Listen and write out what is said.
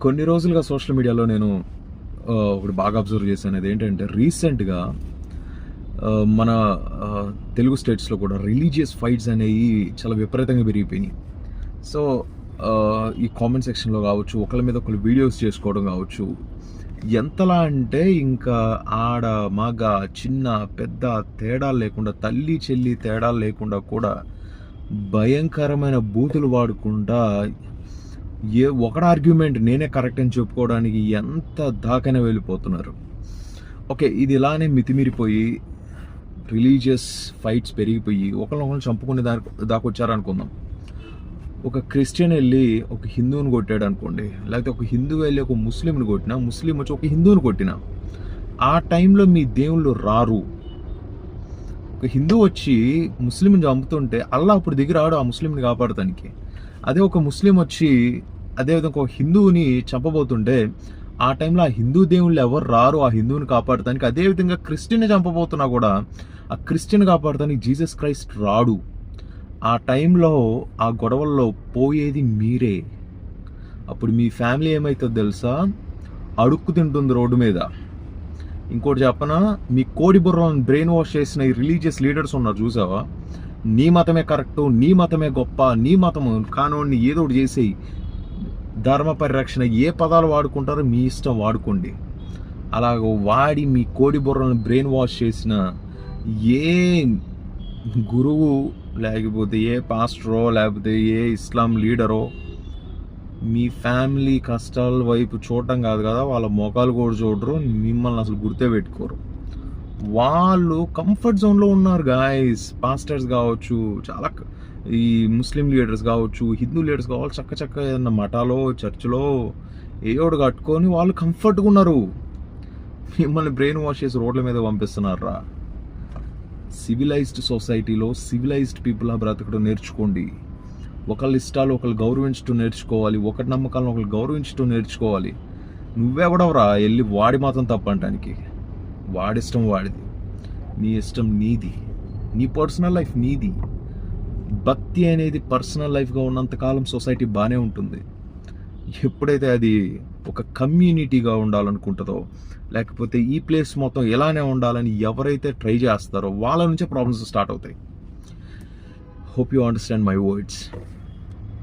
కొన్ని రోజులుగా సోషల్ మీడియాలో నేను ఒకటి బాగా అబ్జర్వ్ చేశాను. అదేంటంటే రీసెంట్‌గా మన తెలుగు స్టేట్స్‌లో కూడా రిలీజియస్ ఫైట్స్ అనేవి చాలా విపరీతంగా పెరిగిపోయినాయి. సో, ఈ కామెంట్ సెక్షన్‌లో కావచ్చు, ఒకళ్ళ మీద ఒకళ్ళు వీడియోస్ చేసుకోవడం కావచ్చు, ఎంతలా అంటే ఇంకా ఆడ, మగ, చిన్న, పెద్ద తేడాలు లేకుండా, తల్లి, చెల్లి తేడాలు లేకుండా కూడా భయంకరమైన బూతులు వాడుకుంటా ఒకటి ఆర్గ్యుమెంట్ నేనే కరెక్ట్ అని చెప్పుకోవడానికి ఎంత దాకైనా వెళ్ళిపోతున్నారు. ఓకే, ఇది ఇలానే మితిమీరిపోయి రిలీజియస్ ఫైట్స్ పెరిగిపోయి ఒకరినొకరు చంపుకునే దాకా వచ్చారనుకుందాం. ఒక క్రిస్టియన్ వెళ్ళి ఒక హిందువుని కొట్టాడు అనుకోండి, లేకపోతే ఒక హిందువు వెళ్ళి ఒక ముస్లింని కొట్టినా, ముస్లిం వచ్చి ఒక హిందువుని కొట్టినా, ఆ టైంలో మీ దేవుళ్ళు రారు. ఒక హిందువు వచ్చి ముస్లింని చంపుతుంటే అల్లా అప్పుడు దిగిరాడు ఆ ముస్లింని కాపాడటానికి. అదే ఒక ముస్లిం వచ్చి అదేవిధంగా ఒక హిందువుని చంపబోతుంటే ఆ టైంలో ఆ హిందూ దేవుళ్ళు ఎవరు రారు ఆ హిందువుని కాపాడటానికి. అదేవిధంగా క్రిస్టియన్ని చంపబోతున్నా కూడా ఆ క్రిస్టియన్ కాపాడటానికి జీసస్ క్రైస్ట్ రాడు. ఆ టైంలో ఆ గొడవల్లో పోయేది మీరే. అప్పుడు మీ ఫ్యామిలీ ఏమవుతుందో తెలుసా? అడుక్కు తింటుంది రోడ్డు మీద. ఇంకోటి చెప్పనా, మీ కోడి బుర్రలను బ్రెయిన్ వాష్ చేసిన ఈ రిలీజియస్ లీడర్స్ ఉన్నారు చూసావా, నీ మతమే కరెక్టు, నీ మతమే గొప్ప, నీ మతము కానోడిని ఏదో ఒకటి చేసేయి, ధర్మ పరిరక్షణ ఏ పదాలు వాడుకుంటారో మీ ఇష్టం వాడుకోండి. అలాగ వాడి మీ కోడి బుర్రలను బ్రెయిన్ వాష్ చేసిన ఏ గురువు లేకపోతే ఏ పాస్టరో లేకపోతే ఏ ఇస్లాం లీడరో మీ ఫ్యామిలీ కష్టాల వైపు చూడటం కాదు కదా, వాళ్ళ మొఖాలు కూడా చూడరు, మిమ్మల్ని అసలు గుర్తే పెట్టుకోరు. వాళ్ళు కంఫర్ట్ జోన్లో ఉన్నారు గాయస్. పాస్టర్స్ కావచ్చు, చాలా ఈ ముస్లిం లీడర్స్ కావచ్చు, హిందూ లీడర్స్ కావచ్చు, చక్క ఏదన్నా మఠాలో చర్చిలో ఏదోడు కట్టుకొని వాళ్ళు కంఫర్ట్గా ఉన్నారు. మిమ్మల్ని బ్రెయిన్ వాష్ చేసి రోడ్ల మీద పంపిస్తున్నారా? సివిలైజ్డ్ సొసైటీలో సివిలైజ్డ్ పీపుల్ బ్రతకడం నేర్చుకోండి. ఒకళ్ళ ఇష్టాలు ఒకళ్ళు గౌరవించడం నేర్చుకోవాలి, ఒకటి నమ్మకాలను ఒకళ్ళు గౌరవించడం నేర్చుకోవాలి. నువ్వెవడవరా వెళ్ళి వాడి మాత్రం తప్పంటానికి? వాడిష్టం వాడిది, నీ ఇష్టం నీది, నీ పర్సనల్ లైఫ్ నీది. భక్తి అనేది పర్సనల్ లైఫ్గా ఉన్నంతకాలం సొసైటీ బాగానే ఉంటుంది. ఎప్పుడైతే అది ఒక కమ్యూనిటీగా ఉండాలనుకుంటుందో, లేకపోతే ఈ ప్లేస్ మొత్తం ఎలానే ఉండాలని ఎవరైతే ట్రై చేస్తారో వాళ్ళ నుంచే ప్రాబ్లమ్స్ స్టార్ట్ అవుతాయి. Hope you understand my words.